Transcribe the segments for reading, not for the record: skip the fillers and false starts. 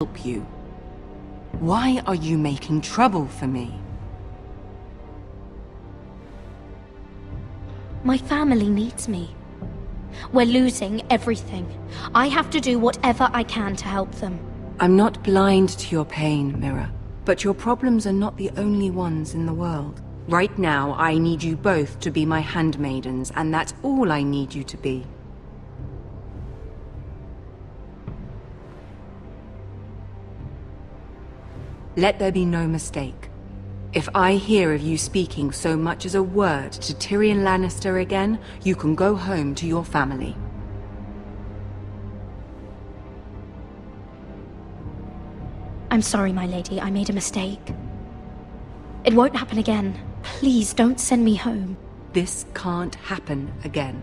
help you. Why are you making trouble for me? My family needs me. We're losing everything. I have to do whatever I can to help them. I'm not blind to your pain, Mirror, but your problems are not the only ones in the world. Right now, I need you both to be my handmaidens, and that's all I need you to be. Let there be no mistake. If I hear of you speaking so much as a word to Tyrion Lannister again, you can go home to your family. I'm sorry, my lady. I made a mistake. It won't happen again. Please don't send me home. This can't happen again.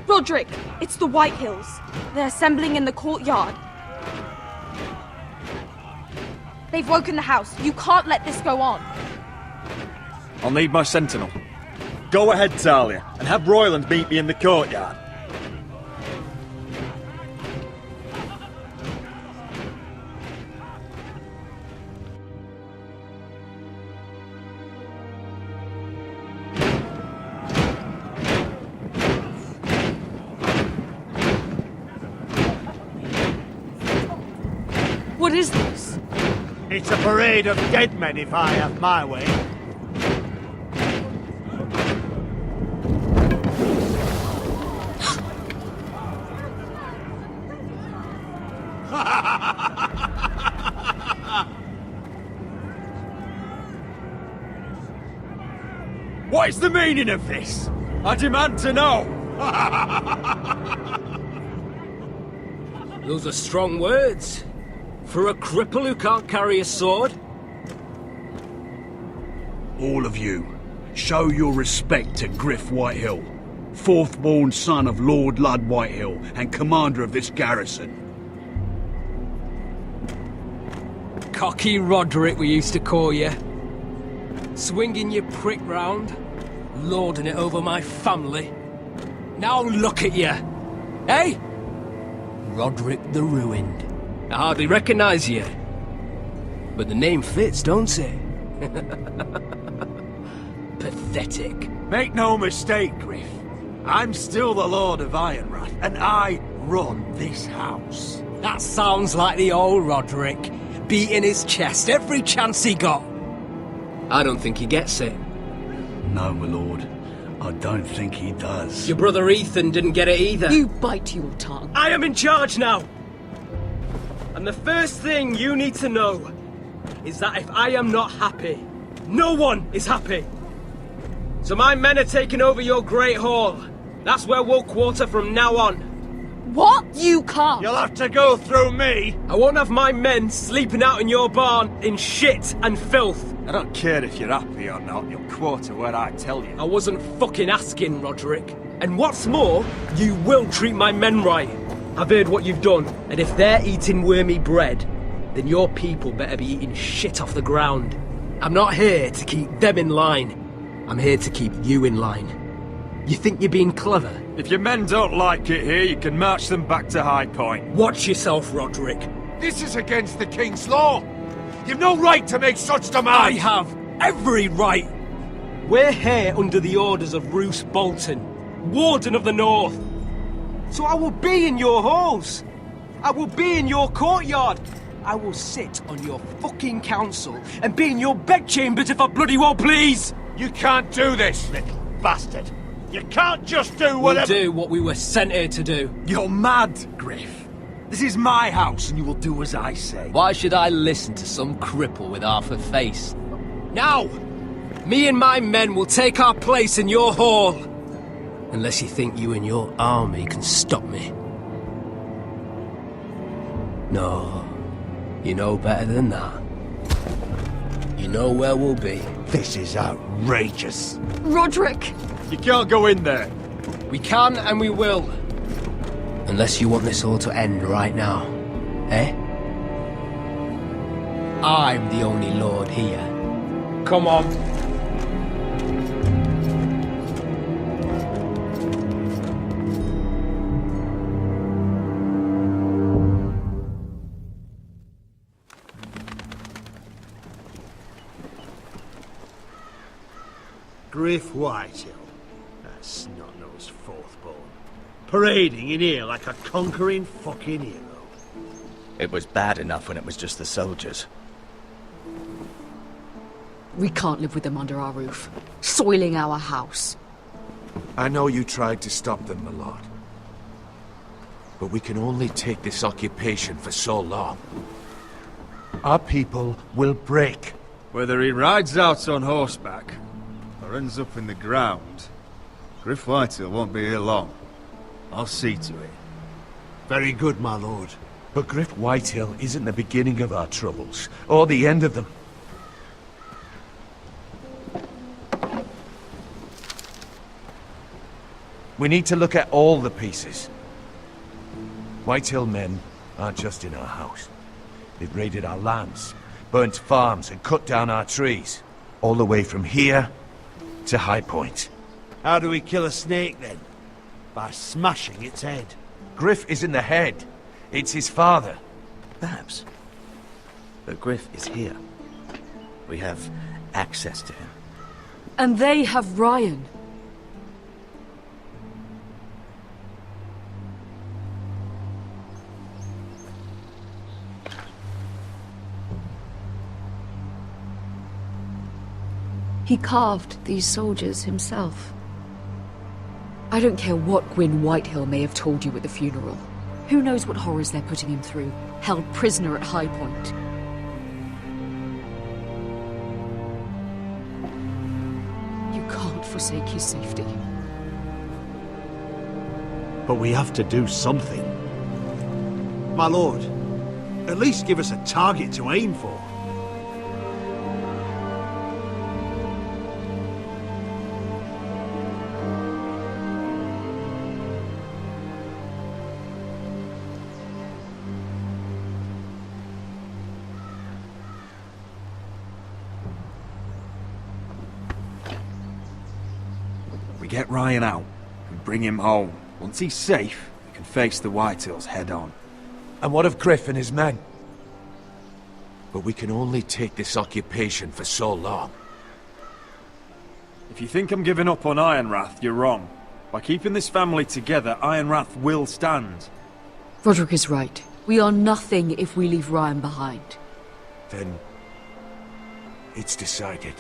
Roderick, it's the White Hills. They're assembling in the courtyard. They've woken the house. You can't let this go on. I'll need my sentinel. Go ahead, Talia, and have Royland meet me in the courtyard. What is this? It's a parade of dead men if I have my way. What is the meaning of this? I demand to know! Those are strong words. For a cripple who can't carry a sword? All of you, show your respect to Griff Whitehill, fourth-born son of Lord Ludd Whitehill and commander of this garrison. Cocky Roderick, we used to call you. Swinging your prick round, lording it over my family. Now look at you! Hey? Roderick the Ruined. I hardly recognise you. But the name fits, don't it? Pathetic. Make no mistake, Griff. I'm still the Lord of Ironrath, and I run this house. That sounds like the old Roderick, beating his chest every chance he got. I don't think he gets it. No, my lord, I don't think he does. Your brother Ethan didn't get it either. You bite your tongue. I am in charge now! And the first thing you need to know is that if I am not happy, no one is happy. So my men are taking over your Great Hall. That's where we'll quarter from now on. What? You can't. You'll have to go through me. I won't have my men sleeping out in your barn in shit and filth. I don't care if you're happy or not, you'll quarter where I tell you. I wasn't fucking asking, Roderick. And what's more, you will treat my men right. I've heard what you've done, and if they're eating wormy bread, then your people better be eating shit off the ground. I'm not here to keep them in line. I'm here to keep you in line. You think you're being clever? If your men don't like it here, you can march them back to High Point. Watch yourself, Roderick. This is against the King's law. You've no right to make such demands. I have every right. We're here under the orders of Roose Bolton, Warden of the North. So I will be in your halls. I will be in your courtyard. I will sit on your fucking council and be in your bedchambers if I bloody well please. You can't do this, little bastard. You can't just do whatever... We'll do what we were sent here to do. You're mad, Griff. This is my house and you will do as I say. Why should I listen to some cripple with half a face? Now, me and my men will take our place in your hall. Unless you think you and your army can stop me. No, you know better than that. You know where we'll be. This is outrageous. Roderick! You can't go in there. We can and we will. Unless you want this all to end right now. Eh? I'm the only lord here. Come on. Griff Whitehill. That snot-nosed fourthborn. Parading in here like a conquering fucking hero. It was bad enough when it was just the soldiers. We can't live with them under our roof, soiling our house. I know you tried to stop them, my lord. But we can only take this occupation for so long. Our people will break. Whether he rides out on horseback or ends up in the ground, Griff Whitehill won't be here long. I'll see to it. Very good, my lord. But Griff Whitehill isn't the beginning of our troubles, or the end of them. We need to look at all the pieces. Whitehill men aren't just in our house. They've raided our lands, burnt farms and cut down our trees. All the way from here to High Point. How do we kill a snake, then? By smashing its head. Griff isn't the head. It's his father. Perhaps. But Griff is here. We have access to him. And they have Ryan. He carved these soldiers himself. I don't care what Gwyn Whitehill may have told you at the funeral. Who knows what horrors they're putting him through, held prisoner at High Point. You can't forsake his safety. But we have to do something. My lord, at least give us a target to aim for. We get Ryan out and bring him home. Once he's safe, we can face the Whitehills head on. And what of Griff and his men? But we can only take this occupation for so long. If you think I'm giving up on Ironrath, you're wrong. By keeping this family together, Ironrath will stand. Roderick is right. We are nothing if we leave Ryan behind. Then it's decided.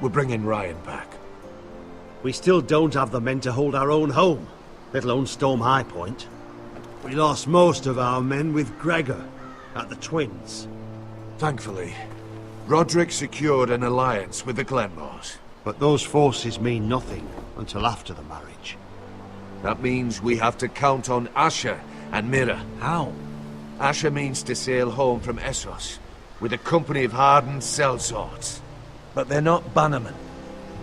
We're bringing Ryan back. We still don't have the men to hold our own home, let alone storm High Point. We lost most of our men with Gregor at the Twins. Thankfully, Roderick secured an alliance with the Glenmores. But those forces mean nothing until after the marriage. That means we have to count on Asher and Mira. How? Asher means to sail home from Essos with a company of hardened sellswords. But they're not bannermen.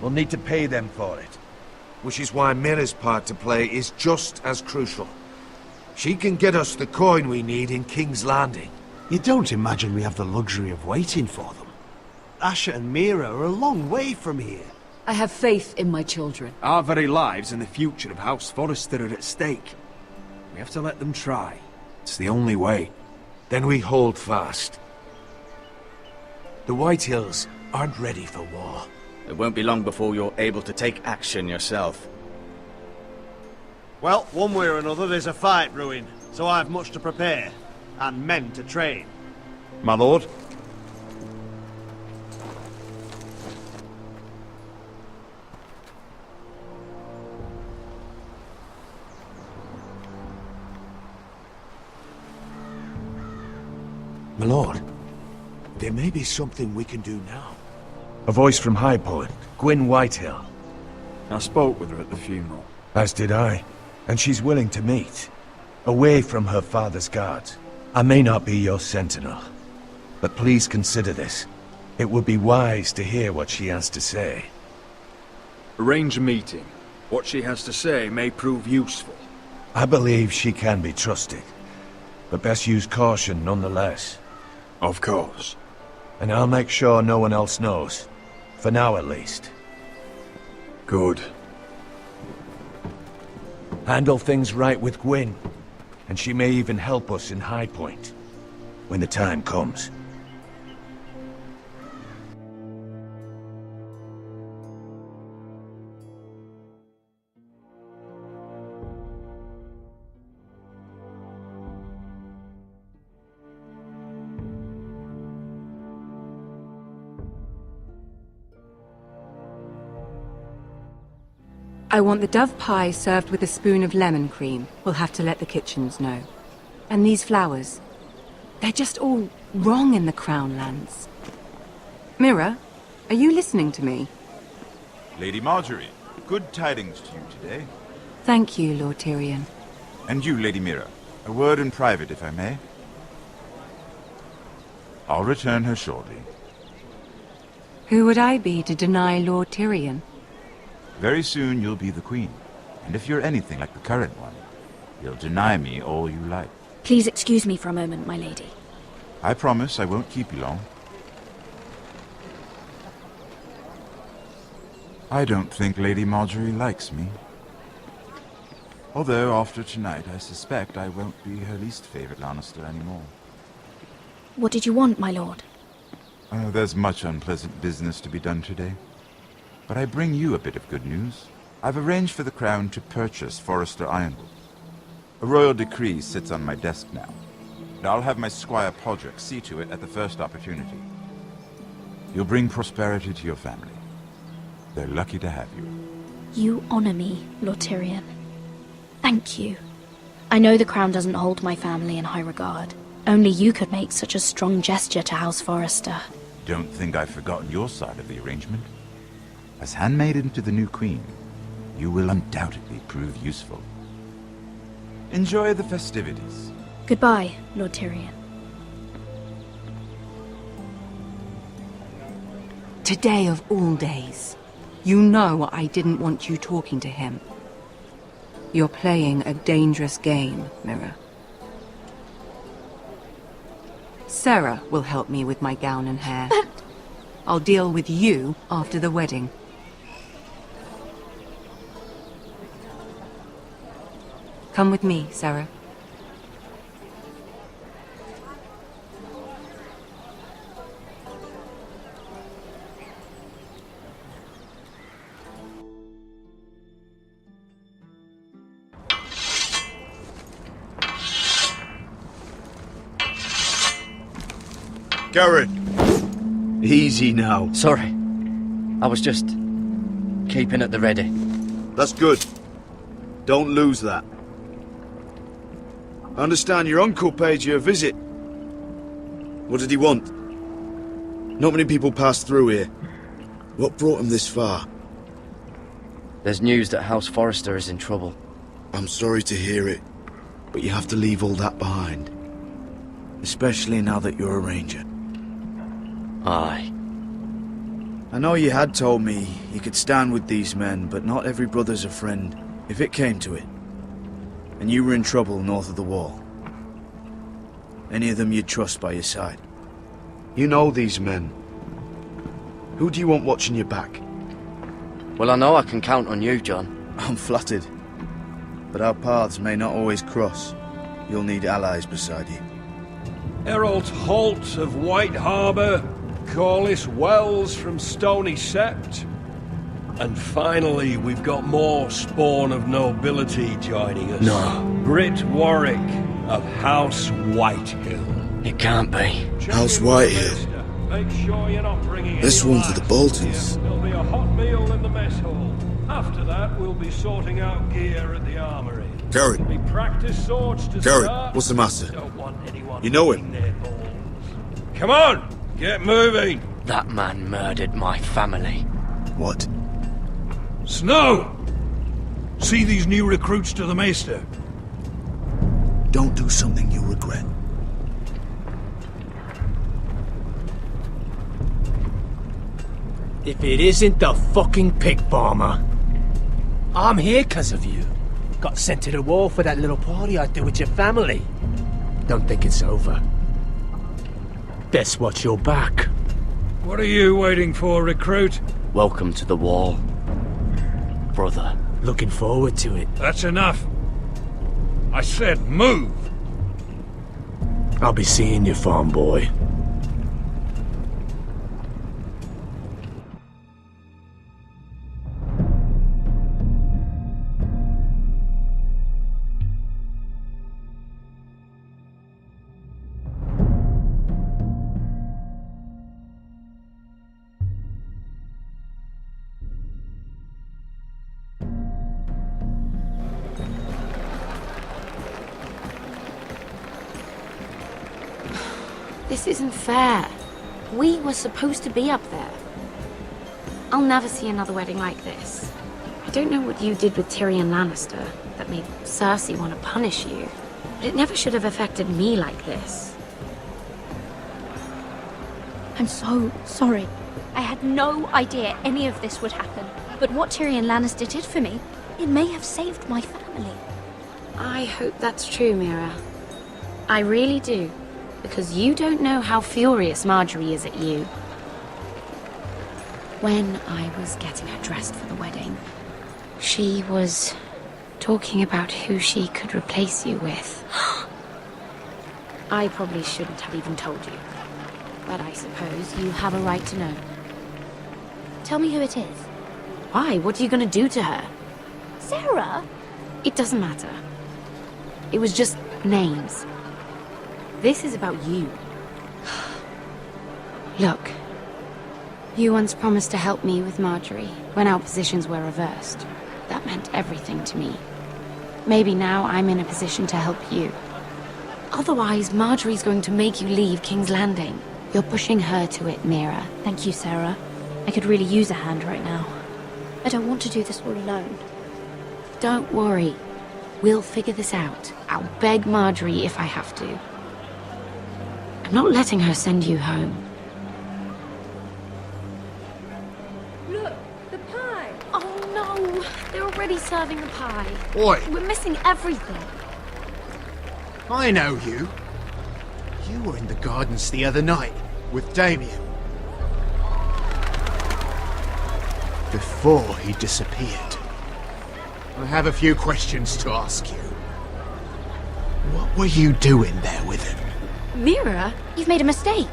We'll need to pay them for it. Which is why Mira's part to play is just as crucial. She can get us the coin we need in King's Landing. You don't imagine we have the luxury of waiting for them? Asher and Mira are a long way from here. I have faith in my children. Our very lives and the future of House Forrester are at stake. We have to let them try. It's the only way. Then we hold fast. The Whitehills aren't ready for war. It won't be long before you're able to take action yourself. Well, one way or another there's a fight brewing, so I have much to prepare, and men to train. My lord? My lord, there may be something we can do now. A voice from High Point, Gwyn Whitehill. I spoke with her at the funeral. As did I, and she's willing to meet. away from her father's guards. I may not be your sentinel, but please consider this. It would be wise to hear what she has to say. Arrange a meeting. What she has to say may prove useful. I believe she can be trusted, but best use caution nonetheless. Of course. And I'll make sure no one else knows. For now, at least. Good. Handle things right with Gwyn, and she may even help us in High Point, when the time comes. I want the dove pie served with a spoon of lemon cream. We'll have to let the kitchens know. And these flowers. They're just all wrong in the Crown lands. Mira, are you listening to me? Lady Marjorie, good tidings to you today. Thank you, Lord Tyrion. And you, Lady Mira. A word in private, if I may. I'll return her shortly. Who would I be to deny Lord Tyrion? Very soon you'll be the queen. And if you're anything like the current one, you'll deny me all you like. Please excuse me for a moment, my lady. I promise I won't keep you long. I don't think Lady Marjorie likes me. Although, after tonight, I suspect I won't be her least favorite Lannister anymore. What did you want, my lord? There's much unpleasant business to be done today. But I bring you a bit of good news. I've arranged for the Crown to purchase Forrester Ironwood. A royal decree sits on my desk now. And I'll have my squire Podrick see to it at the first opportunity. You'll bring prosperity to your family. They're lucky to have you. You honor me, Lord Tyrion. Thank you. I know the Crown doesn't hold my family in high regard. Only you could make such a strong gesture to House Forrester. Don't think I've forgotten your side of the arrangement. As handmaiden to the new queen, you will undoubtedly prove useful. Enjoy the festivities. Goodbye, Lord Tyrion. Today of all days. You know I didn't want you talking to him. You're playing a dangerous game, Mira. Sarah will help me with my gown and hair. I'll deal with you after the wedding. Come with me, Sarah. Garrett! Easy now. Sorry. I was just keeping at the ready. That's good. Don't lose that. I understand your uncle paid you a visit. What did he want? Not many people pass through here. What brought him this far? There's news that House Forrester is in trouble. I'm sorry to hear it, but you have to leave all that behind. Especially now that you're a ranger. Aye. I know you had told me you could stand with these men, but not every brother's a friend, if it came to it. And you were in trouble north of the wall. Any of them you'd trust by your side. You know these men. Who do you want watching your back? Well, I know I can count on you, John. I'm flattered. But our paths may not always cross. You'll need allies beside you. Errol Holt of White Harbour, Corliss Wells from Stony Sept. And finally, we've got more spawn of nobility joining us. No. Britt Warwick of House Whitehill. It can't be. House Whitehill. Make sure you're not bringing This any one's for the Boltons. There'll be a hot meal in the mess hall. After that, we'll be sorting out gear at the armory. Garrett. We practice swords to Garrett, start. what's the matter? Don't want anyone You know him? eating their balls. Come on, get moving. That man murdered my family. What? Snow! See these new recruits to the Maester? Don't do something you'll regret. If it isn't the fucking pig farmer. I'm here 'cause of you. Got sent to the war for that little party I threw with your family. Don't think it's over. Best watch your back. What are you waiting for, recruit? Welcome to the wall, brother. Looking forward to it. That's enough. I said move. I'll be seeing you, farm boy. This isn't fair. We were supposed to be up there. I'll never see another wedding like this. I don't know what you did with Tyrion Lannister that made Cersei want to punish you, but it never should have affected me like this. I'm so sorry. I had no idea any of this would happen, but what Tyrion Lannister did for me, it may have saved my family. I hope that's true, Mira. I really do. Because you don't know how furious Marjorie is at you. When I was getting her dressed for the wedding, she was talking about who she could replace you with. I probably shouldn't have even told you, but I suppose you have a right to know. Tell me who it is. Why? What are you going to do to her? Sarah? It doesn't matter. It was just names. This is about you. Look, you once promised to help me with Marjorie when our positions were reversed. That meant everything to me. Maybe now I'm in a position to help you. Otherwise, Marjorie's going to make you leave King's Landing. You're pushing her to it, Mira. Thank you, Sarah. I could really use a hand right now. I don't want to do this all alone. Don't worry. We'll figure this out. I'll beg Marjorie if I have to. I'm not letting her send you home. Look, the pie! Oh no! They're already serving the pie. Oi! We're missing everything. I know you. You were in the gardens the other night with Damien. Before he disappeared. I have a few questions to ask you. What were you doing there with him? Mira, you've made a mistake.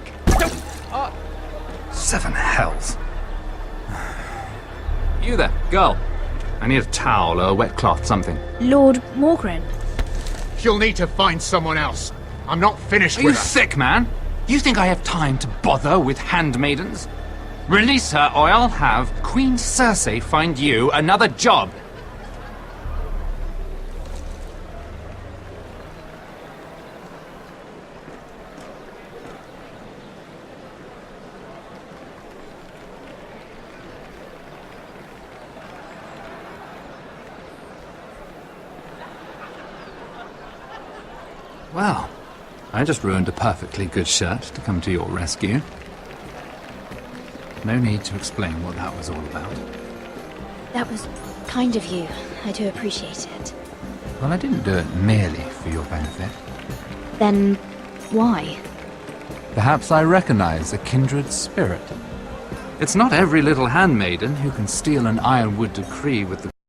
Seven hells. You there, girl. I need a towel or a wet cloth, something. Lord Morgren. You'll need to find someone else. I'm not finished Are with you her. sick, man? You think I have time to bother with handmaidens? Release her or I'll have Queen Cersei find you another job. Well, I just ruined a perfectly good shirt to come to your rescue. No need to explain what that was all about. That was kind of you. I do appreciate it. Well, I didn't do it merely for your benefit. Then, why? Perhaps I recognize a kindred spirit. It's not every little handmaiden who can steal an ironwood decree with the